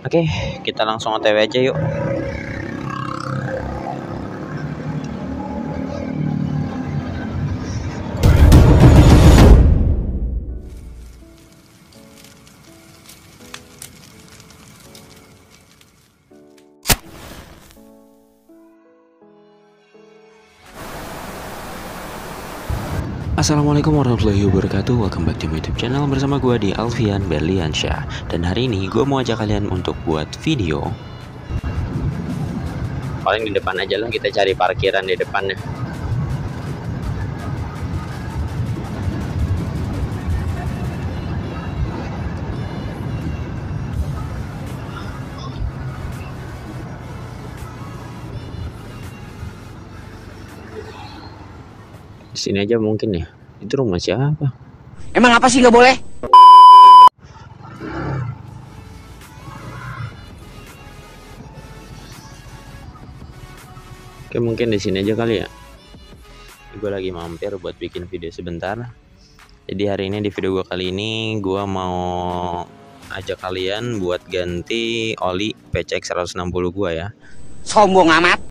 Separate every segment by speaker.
Speaker 1: Oke, kita langsung OTW aja yuk. Assalamualaikum warahmatullahi wabarakatuh. Welcome back to my YouTube channel bersama gue di Alfian Berliansyah. Dan hari ini gue mau ajak kalian untuk buat video. Paling di depan aja lah, kita cari parkiran di depannya. Di sini aja mungkin ya. Itu rumah siapa?
Speaker 2: Emang apa sih nggak boleh?
Speaker 1: Oke, mungkin di sini aja kali ya. Gue lagi mampir buat bikin video sebentar. Jadi hari ini di video gue kali ini gue mau ajak kalian buat ganti oli PCX 160 gue ya.
Speaker 2: Sombong amat.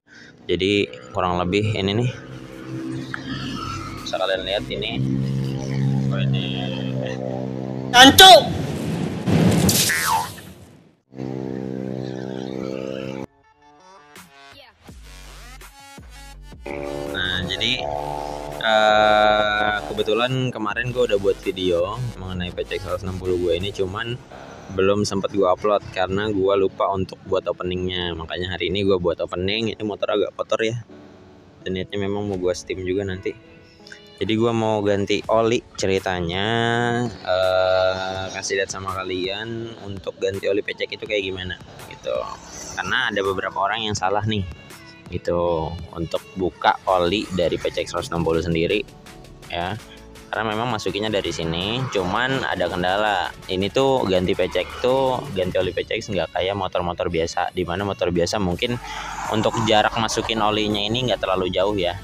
Speaker 1: Jadi kurang lebih ini nih. Bisa kalian lihat ini. Oh, ini.
Speaker 2: Anco.
Speaker 1: Nah, jadi kebetulan kemarin gue udah buat video mengenai PCX 160 gue ini, cuman belum sempat gue upload karena gue lupa untuk buat openingnya. Makanya hari ini gue buat opening. Ini motor agak kotor ya, dan niatnya memang mau gue steam juga nanti. Jadi gue mau ganti oli ceritanya, kasih lihat sama kalian untuk ganti oli PCX itu kayak gimana gitu. Karena ada beberapa orang yang salah nih gitu untuk buka oli dari PCX 160 sendiri ya. Karena memang masukinnya dari sini, cuman ada kendala. Ini tuh ganti PCX tuh, ganti oli PCX nggak kayak motor-motor biasa, dimana motor biasa mungkin untuk jarak masukin olinya ini nggak terlalu jauh ya.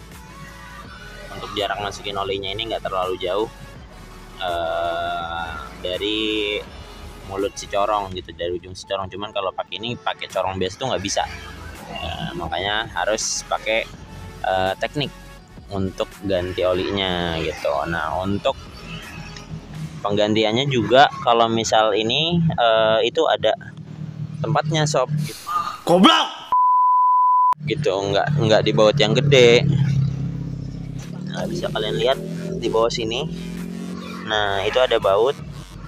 Speaker 1: Untuk jarak masukin olinya ini nggak terlalu jauh dari mulut si corong gitu, dari ujung si corong. Cuman kalau pakai ini, pakai corong biasa tuh nggak bisa. Makanya harus pakai teknik untuk ganti olinya gitu. Nah, untuk penggantiannya juga kalau misal ini itu ada tempatnya sob gitu.
Speaker 2: Goblok.
Speaker 1: Gitu, nggak di baut yang gede. Nah, bisa kalian lihat di bawah sini. Nah, itu ada baut.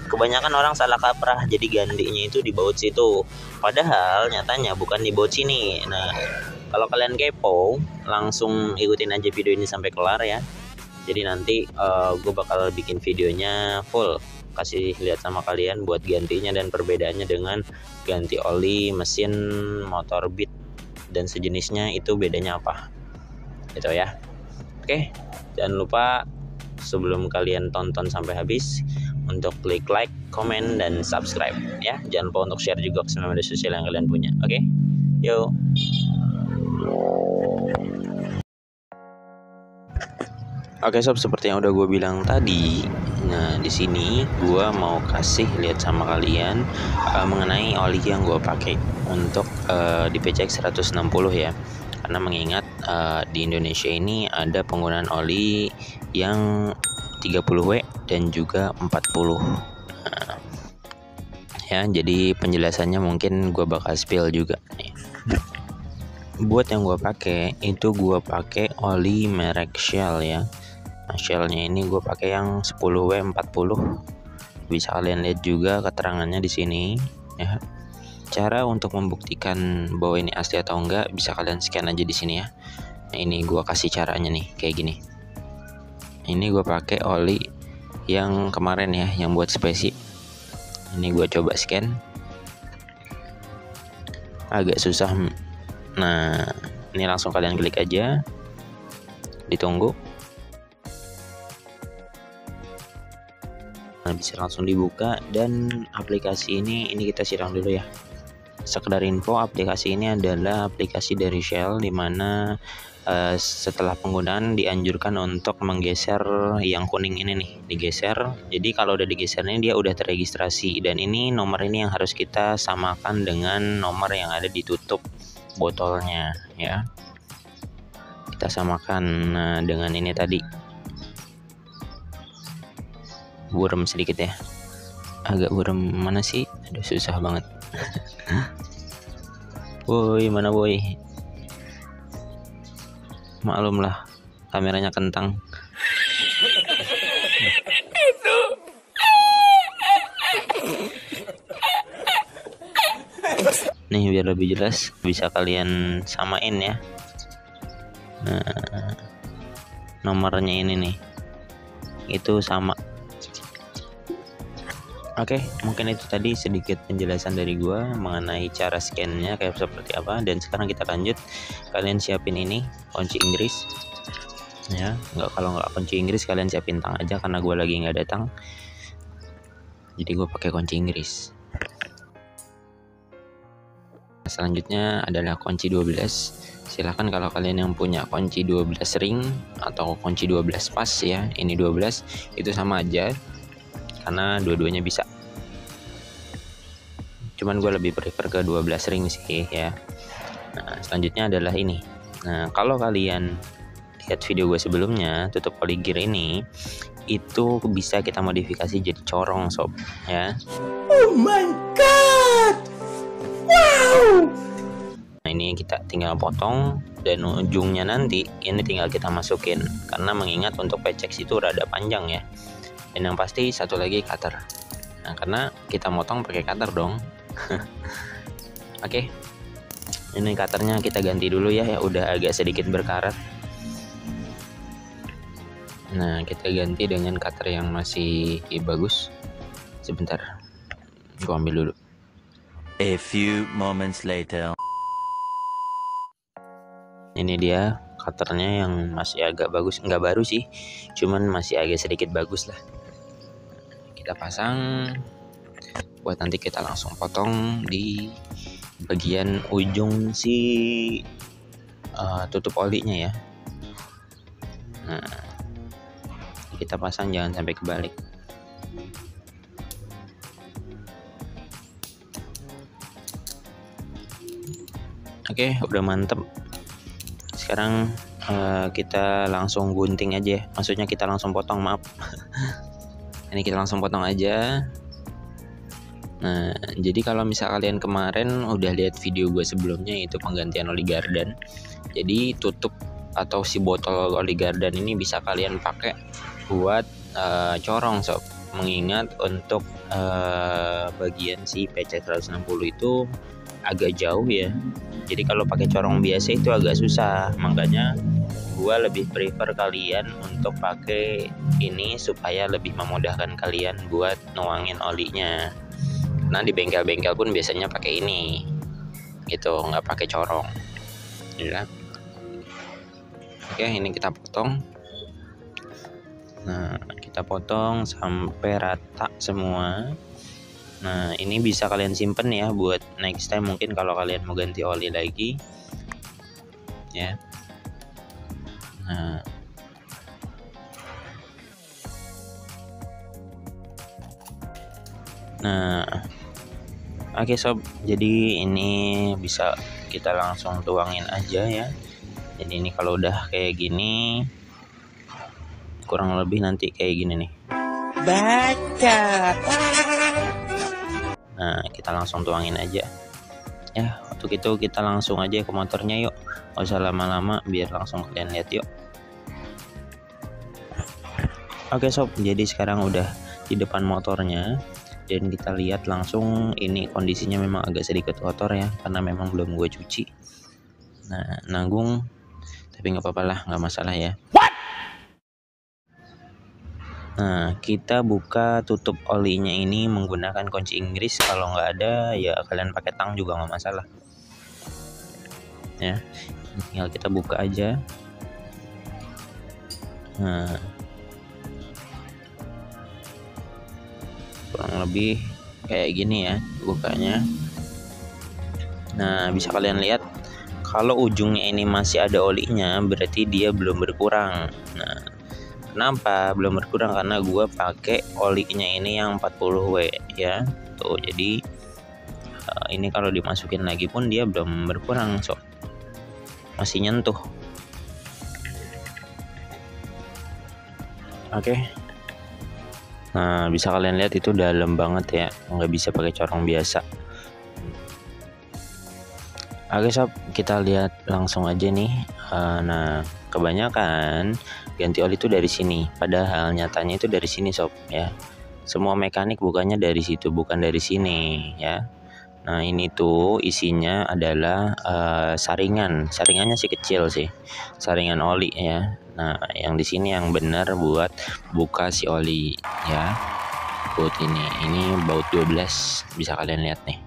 Speaker 1: Kebanyakan orang salah kaprah, jadi gantinya itu di baut situ. Padahal nyatanya bukan di baut sini. Nah, kalau kalian kepo, langsung ikutin aja video ini sampai kelar ya. Jadi nanti gue bakal bikin videonya full, kasih lihat sama kalian buat gantinya dan perbedaannya dengan ganti oli mesin motor Beat dan sejenisnya, itu bedanya apa gitu ya. Oke, jangan lupa sebelum kalian tonton sampai habis untuk klik like, komen, dan subscribe ya. Jangan lupa untuk share juga ke semua media sosial yang kalian punya. Oke, yuk. Oke sob, seperti yang udah gue bilang tadi. Nah, di sini gue mau kasih lihat sama kalian mengenai oli yang gue pakai untuk di PCX 160 ya. Karena mengingat di Indonesia ini ada penggunaan oli yang 30W dan juga 40. Nah, ya, jadi penjelasannya mungkin gue bakal spill juga nih. Buat yang gue pakai itu gue pakai oli merek Shell ya. Nah, Shellnya ini gue pakai yang 10W 40. Bisa kalian lihat juga keterangannya di sini ya. Cara untuk membuktikan bahwa ini asli atau enggak bisa kalian scan aja di sini ya. Nah, ini gue kasih caranya nih kayak gini. Ini gue pakai oli yang kemarin ya, yang buat spesi. Ini gue coba scan. Agak susah. Nah, ini langsung kalian klik aja. Ditunggu. Nah, bisa langsung dibuka, dan aplikasi ini kita siram dulu ya. Sekedar info, aplikasi ini adalah aplikasi dari Shell, dimana setelah penggunaan dianjurkan untuk menggeser yang kuning ini nih, digeser. Jadi kalau udah digeser ini dia udah terregistrasi, dan ini nomor ini yang harus kita samakan dengan nomor yang ada di tutup botolnya ya. Kita samakan dengan ini tadi. Buram sedikit ya, agak buram mana sih, aduh susah banget. Woi, mana woi, maklumlah kameranya kentang. Nih biar lebih jelas bisa kalian samain ya. Nah, nomornya ini nih itu sama. Oke, mungkin itu tadi sedikit penjelasan dari gua mengenai cara scan-nya kayak seperti apa. Dan sekarang kita lanjut. Kalian siapin ini kunci Inggris ya. Kalau nggak kunci Inggris kalian siapin tang aja, karena gua lagi nggak ada tang, jadi gua pakai kunci Inggris. Selanjutnya adalah kunci 12. Silahkan kalau kalian yang punya kunci 12 ring atau kunci 12 pas ya, ini 12 itu sama aja karena dua-duanya bisa. Cuman gue lebih prefer ke 12 ring sih ya. Nah, selanjutnya adalah ini. Nah, kalau kalian lihat video gue sebelumnya, tutup oli gear ini itu bisa kita modifikasi jadi corong sob ya.
Speaker 2: Oh my god. Wow.
Speaker 1: Nah, ini kita tinggal potong, dan ujungnya nanti ini tinggal kita masukin, karena mengingat untuk PCX itu rada panjang ya. Dan yang pasti satu lagi cutter. Nah, karena kita motong pakai cutter dong. Oke. Ini cutternya kita ganti dulu ya, udah agak sedikit berkarat. Nah, kita ganti dengan cutter yang masih bagus. Sebentar, gua ambil dulu.
Speaker 3: A few moments later.
Speaker 1: Ini dia cutternya yang masih agak bagus, nggak baru sih, cuman masih agak sedikit bagus lah. Kita pasang buat nanti kita langsung potong di bagian ujung si tutup olinya ya. Nah, kita pasang jangan sampai kebalik. Oke, udah mantep. Sekarang kita langsung gunting aja, maksudnya kita langsung potong, maaf. Ini kita langsung potong aja. Nah, jadi kalau misal kalian kemarin udah lihat video gue sebelumnya, itu penggantian oli gardan. Jadi tutup atau si botol oli gardan ini bisa kalian pakai buat corong sob. Mengingat untuk bagian si PC 160 itu agak jauh ya. Jadi kalau pakai corong biasa itu agak susah. Makanya gua lebih prefer kalian untuk pakai ini supaya lebih memudahkan kalian buat nuangin olinya. Nah, di bengkel-bengkel pun biasanya pakai ini. Gitu, nggak pakai corong. Ya. Oke, ini kita potong. Nah, kita potong sampai rata semua. Nah, ini bisa kalian simpen ya buat next time, mungkin kalau kalian mau ganti oli lagi ya. Nah, oke sob, jadi ini bisa kita langsung tuangin aja ya. Jadi ini kalau udah kayak gini, kurang lebih nanti kayak gini nih.
Speaker 2: Baca.
Speaker 1: Nah, kita langsung tuangin aja ya. Untuk itu kita langsung aja ke motornya yuk, nggak usah lama-lama, biar langsung kalian lihat yuk. Oke sob, jadi sekarang udah di depan motornya, dan kita lihat langsung ini kondisinya memang agak sedikit kotor ya, karena memang belum gue cuci. Nah, nanggung, tapi nggak apa-apa lah, nggak masalah ya. Nah, kita buka tutup olinya ini menggunakan kunci Inggris. Kalau nggak ada ya kalian pakai tang juga nggak masalah ya. Tinggal kita buka aja. Nah, kurang lebih kayak gini ya bukanya. Nah, bisa kalian lihat kalau ujungnya ini masih ada olinya, berarti dia belum berkurang. Nah, kenapa belum berkurang? Karena gua pakai olinya ini yang 40W ya. Tuh, jadi ini kalau dimasukin lagi pun dia belum berkurang, sob. Masih nyentuh. Oke. Nah, bisa kalian lihat itu dalam banget ya, nggak bisa pakai corong biasa. Oke sob, kita lihat langsung aja nih. Nah, kebanyakan ganti oli itu dari sini, padahal nyatanya itu dari sini sob ya. Semua mekanik bukannya dari situ, bukan dari sini ya. Nah, ini tuh isinya adalah saringannya sih kecil sih, saringan oli ya. Nah, yang di sini yang benar buat buka si oli ya. Baut ini baut 12, bisa kalian lihat nih.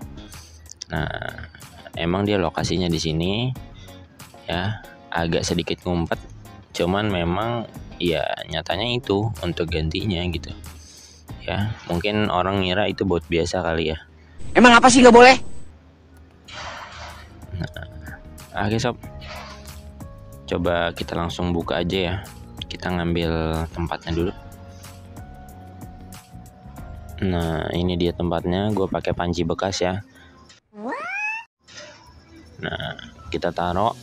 Speaker 1: Nah, emang dia lokasinya di sini ya, agak sedikit ngumpet, cuman memang ya nyatanya itu untuk gantinya gitu ya. Mungkin orang ngira itu baut biasa kali ya.
Speaker 2: Emang apa sih nggak boleh?
Speaker 1: Nah, oke sob, coba kita langsung buka aja ya. Kita ngambil tempatnya dulu. Nah, ini dia tempatnya. Gue pakai panci bekas ya. Nah, kita taruh.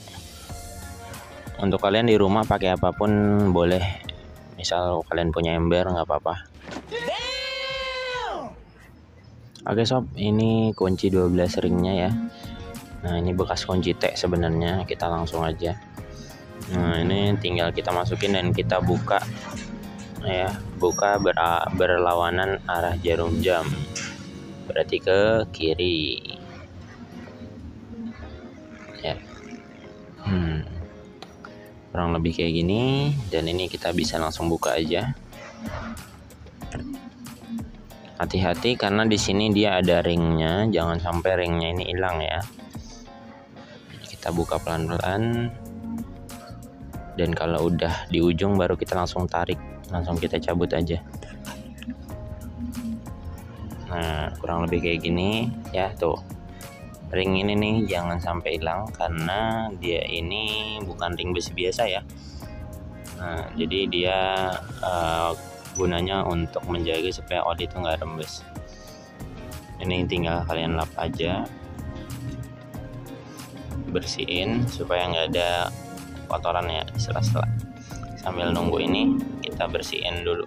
Speaker 1: Untuk kalian di rumah pakai apapun boleh. Misal kalian punya ember nggak apa-apa. Oke sob, ini kunci 12 ringnya ya. Nah, ini bekas kunci T sebenarnya. Kita langsung aja. Nah, ini tinggal kita masukin dan kita buka ya. Buka berlawanan arah jarum jam, berarti ke kiri ya. Kurang lebih kayak gini. Dan ini kita bisa langsung buka aja. Hati-hati karena di sini dia ada ringnya, jangan sampai ringnya ini hilang ya. Kita buka pelan-pelan. Dan kalau udah di ujung baru kita langsung tarik, langsung kita cabut aja. Nah, kurang lebih kayak gini ya. Tuh, ring ini nih jangan sampai hilang karena dia ini bukan ring besi biasa ya. Nah, jadi dia gunanya untuk menjaga supaya oli itu nggak rembes. Ini tinggal kalian lap aja, bersihin supaya nggak ada kotoran ya di sela-sela. Sambil nunggu ini kita bersihin dulu.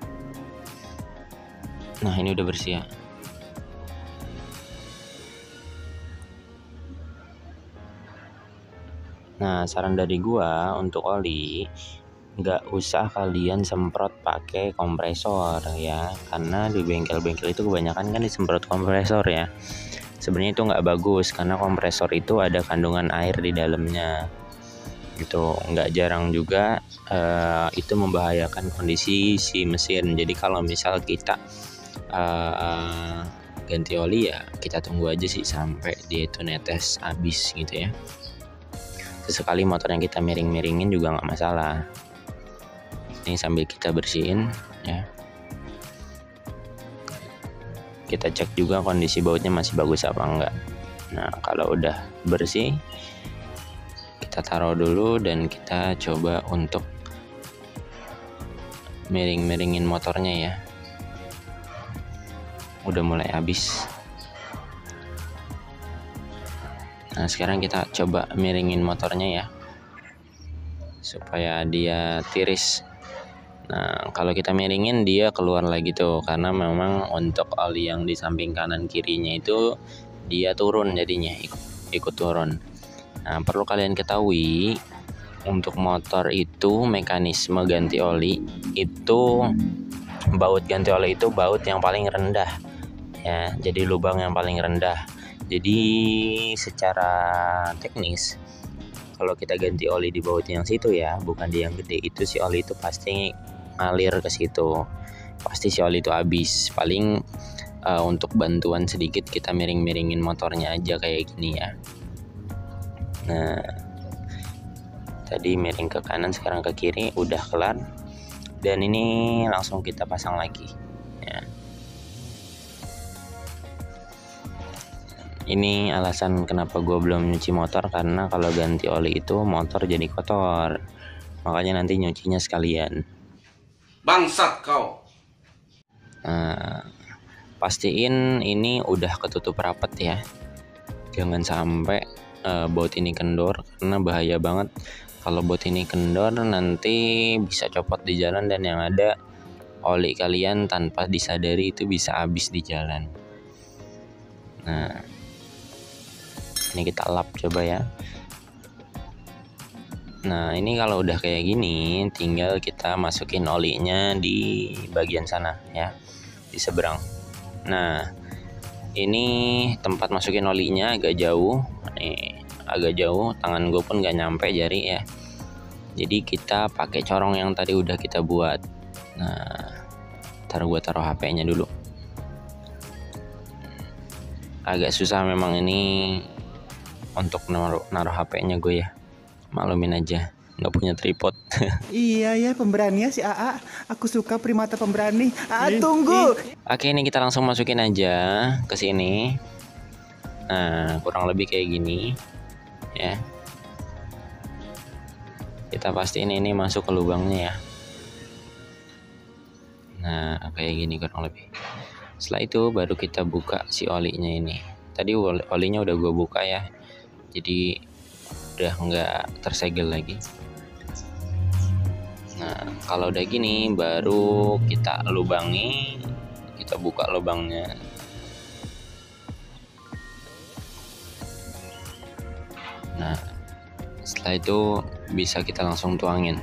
Speaker 1: Nah, ini udah bersih ya. Nah, saran dari gua untuk oli, nggak usah kalian semprot pakai kompresor ya, karena di bengkel-bengkel itu kebanyakan kan disemprot kompresor ya. Sebenarnya itu nggak bagus karena kompresor itu ada kandungan air di dalamnya. Itu nggak jarang juga itu membahayakan kondisi si mesin. Jadi kalau misal kita ganti oli ya, kita tunggu aja sih sampai dia itu netes habis gitu ya. Sesekali motor yang kita miring-miringin juga nggak masalah. Ini sambil kita bersihin ya. Kita cek juga kondisi bautnya masih bagus apa enggak. Nah, kalau udah bersih kita taruh dulu dan kita coba untuk miring-miringin motornya ya. Udah mulai habis. Nah, sekarang kita coba miringin motornya ya, supaya dia tiris. Nah, kalau kita miringin dia keluar lagi tuh, karena memang untuk oli yang di samping kanan kirinya itu dia turun, jadinya ikut turun. Nah, perlu kalian ketahui untuk motor itu mekanisme ganti oli itu, baut ganti oli itu baut yang paling rendah ya, jadi lubang yang paling rendah. Jadi secara teknis kalau kita ganti oli di baut yang situ ya, bukan di yang gede, itu si oli itu pasti ngalir ke situ, pasti si oli itu habis. Paling untuk bantuan sedikit kita miring-miringin motornya aja kayak gini ya. Nah, tadi miring ke kanan, sekarang ke kiri, udah kelar. Dan ini langsung kita pasang lagi ya. Ini alasan kenapa gue belum nyuci motor, karena kalau ganti oli itu motor jadi kotor. Makanya nanti nyucinya sekalian.
Speaker 2: Bangsat kau.
Speaker 1: Nah, pastiin ini udah ketutup rapat ya. Jangan sampai baut ini kendor, karena bahaya banget. Kalau baut ini kendor nanti bisa copot di jalan, dan yang ada oli kalian tanpa disadari itu bisa habis di jalan. Nah, ini kita lap coba ya. Nah, ini kalau udah kayak gini tinggal kita masukin olinya di bagian sana ya, di seberang. Nah, ini tempat masukin olinya agak jauh nih, agak jauh, tangan gue pun gak nyampe jari ya. Jadi kita pakai corong yang tadi udah kita buat. Nah, gue taruh HP-nya dulu. Agak susah memang ini untuk naruh HP-nya gue ya. Maklumin aja, nggak punya tripod.
Speaker 4: Iya ya, pemberani si AA. Aku suka primata pemberani. AA tunggu.
Speaker 1: Oke, ini kita langsung masukin aja ke sini. Nah, kurang lebih kayak gini ya. Kita pastiin ini masuk ke lubangnya ya. Nah, kayak gini kurang lebih. Setelah itu baru kita buka si olinya ini. Tadi olinya udah gue buka ya, jadi udah nggak tersegel lagi. Nah, kalau udah gini baru kita lubangi, kita buka lubangnya. Nah, setelah itu bisa kita langsung tuangin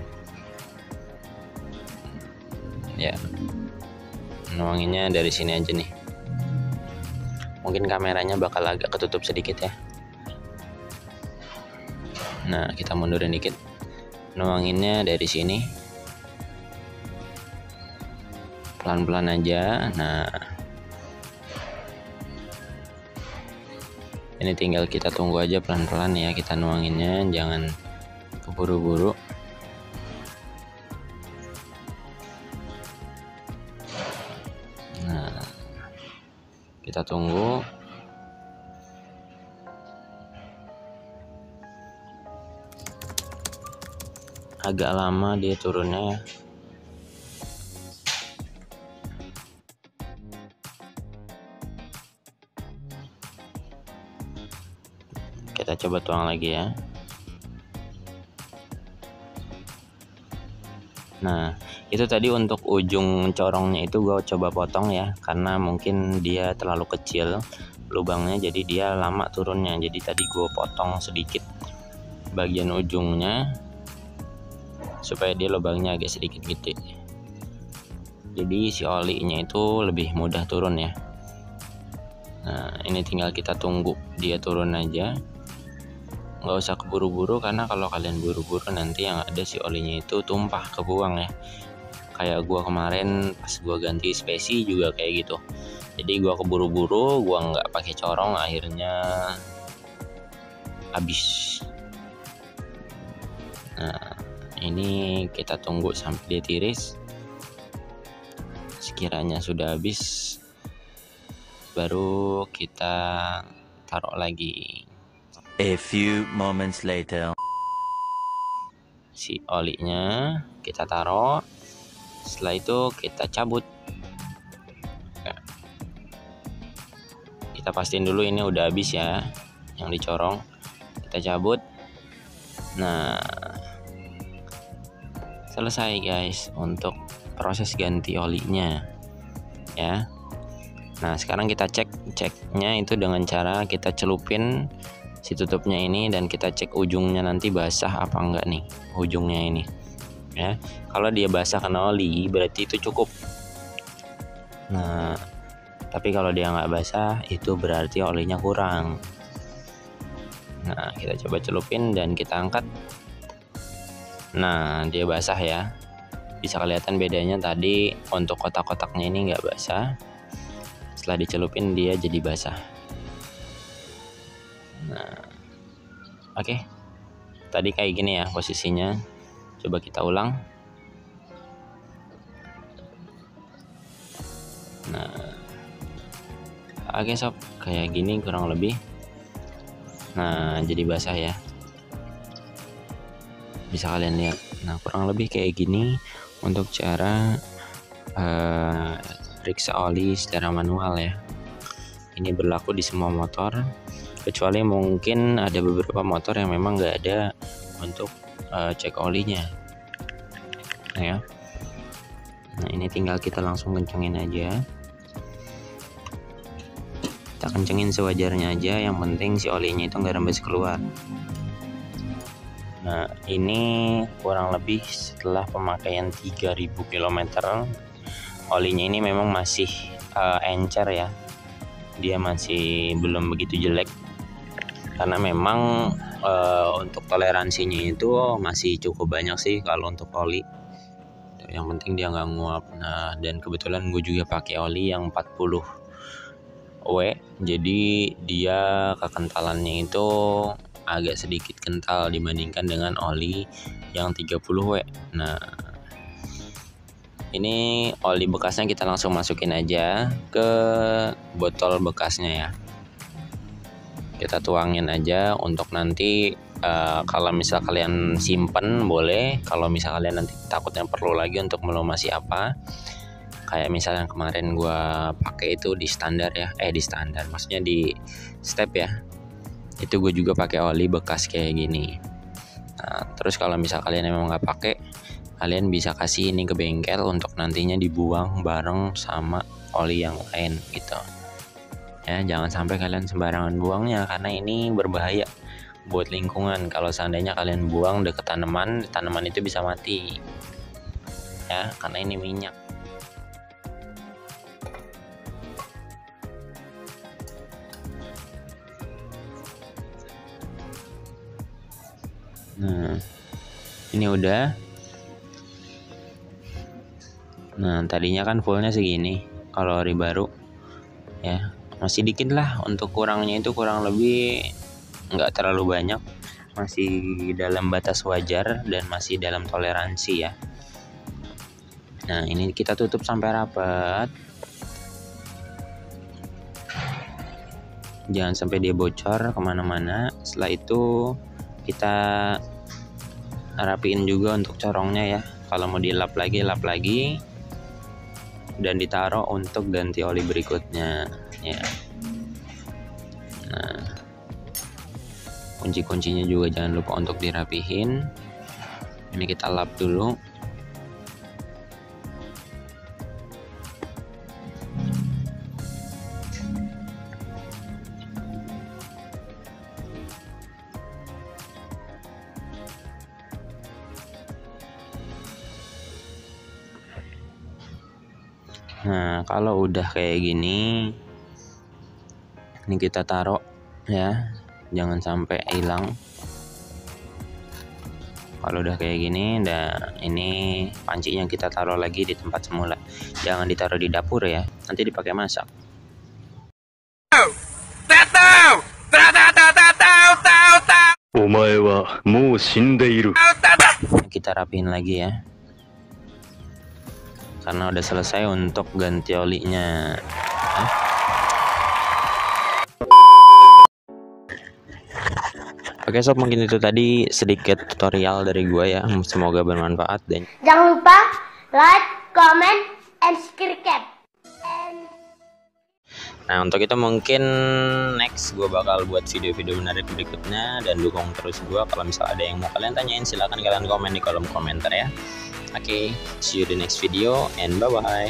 Speaker 1: ya. Nuanginnya dari sini aja nih. Mungkin kameranya bakal agak ketutup sedikit ya. Nah, kita mundurin dikit. Nuanginnya dari sini. Pelan-pelan aja. Nah, ini tinggal kita tunggu aja pelan-pelan ya, kita nuanginnya, jangan keburu-buru. Nah, kita tunggu. Agak lama dia turunnya ya. Kita coba tuang lagi ya. Nah, itu tadi untuk ujung corongnya itu gue coba potong ya, karena mungkin dia terlalu kecil lubangnya, jadi dia lama turunnya. Jadi tadi gue potong sedikit bagian ujungnya supaya dia lubangnya agak sedikit gede. Jadi si olinya itu lebih mudah turun ya. Nah, ini tinggal kita tunggu dia turun aja. Nggak usah keburu-buru, karena kalau kalian buru-buru nanti yang ada si olinya itu tumpah, kebuang ya. Kayak gua kemarin pas gua ganti spesi juga kayak gitu. Jadi gua keburu-buru, gua nggak pakai corong, akhirnya habis. Nah, ini kita tunggu sampai dia tiris. Sekiranya sudah habis, baru kita taruh lagi.
Speaker 3: A few moments later.
Speaker 1: Si olinya kita taruh. Setelah itu kita cabut. Kita pastiin dulu ini udah habis ya, yang dicorong. Kita cabut. Nah, selesai guys untuk proses ganti olinya ya. Nah, sekarang kita ceknya itu dengan cara kita celupin si tutupnya ini, dan kita cek ujungnya nanti basah apa enggak nih ujungnya ini ya. Kalau dia basah kena oli berarti itu cukup. Nah, tapi kalau dia nggak basah itu berarti olinya kurang. Nah, kita coba celupin dan kita angkat. Nah, dia basah ya, bisa kelihatan bedanya. Tadi untuk kotak-kotaknya ini nggak basah, setelah dicelupin dia jadi basah. Nah, oke. Tadi kayak gini ya posisinya. Coba kita ulang. Nah, oke sob, kayak gini kurang lebih. Nah, jadi basah ya. Bisa kalian lihat. Nah, kurang lebih kayak gini untuk cara periksa oli secara manual ya. Ini berlaku di semua motor, kecuali mungkin ada beberapa motor yang memang nggak ada untuk cek olinya. Nah ya. Nah, ini tinggal kita langsung kencengin aja. Kita kencengin sewajarnya aja, yang penting si olinya itu nggak rembes keluar. Nah, ini kurang lebih setelah pemakaian 3000 km, olinya ini memang masih encer ya. Dia masih belum begitu jelek, karena memang untuk toleransinya itu masih cukup banyak sih kalau untuk oli. Yang penting dia nggak nguap. Nah, dan kebetulan gue juga pakai oli yang 40 W, jadi dia kekentalannya itu agak sedikit kental dibandingkan dengan oli yang 30 W. Nah, ini oli bekasnya kita langsung masukin aja ke botol bekasnya ya. Kita tuangin aja untuk nanti kalau misal kalian simpen boleh, kalau misal kalian nanti takutnya perlu lagi untuk melumasi apa, kayak misalnya kemarin gua pakai itu di standar ya, di standar maksudnya di step ya, itu gue juga pakai oli bekas kayak gini. Nah, terus kalau misal kalian emang nggak pakai, kalian bisa kasih ini ke bengkel untuk nantinya dibuang bareng sama oli yang lain gitu ya. Jangan sampai kalian sembarangan buangnya, karena ini berbahaya buat lingkungan. Kalau seandainya kalian buang deket tanaman itu bisa mati ya, karena ini minyak. Nah, ini udah. Nah, tadinya kan fullnya segini kalau ori baru ya, masih dikit lah. Untuk kurangnya itu kurang lebih nggak terlalu banyak, masih dalam batas wajar dan masih dalam toleransi ya. Nah, ini kita tutup sampai rapat, jangan sampai dia bocor kemana-mana. Setelah itu kita rapiin juga untuk corongnya ya. Kalau mau dilap lagi dan ditaruh untuk ganti oli berikutnya ya. Nah, kunci-kuncinya juga jangan lupa untuk dirapihin. Ini kita lap dulu. Nah, kalau udah kayak gini, ini kita taruh ya, jangan sampai hilang. Kalau udah kayak gini, ini pancinya kita taruh lagi di tempat semula. Jangan ditaruh di dapur ya, nanti dipakai masak. Kita rapiin lagi ya, karena udah selesai untuk ganti olinya. Oke sob, mungkin itu tadi sedikit tutorial dari gua ya, semoga bermanfaat. Dan
Speaker 5: jangan lupa like, comment, and subscribe.
Speaker 1: Nah, untuk itu mungkin next gue bakal buat video-video menarik berikutnya, dan dukung terus gue. Kalau misal ada yang mau kalian tanyain, silahkan kalian komen di kolom komentar ya. Oke, see you di next video and bye-bye.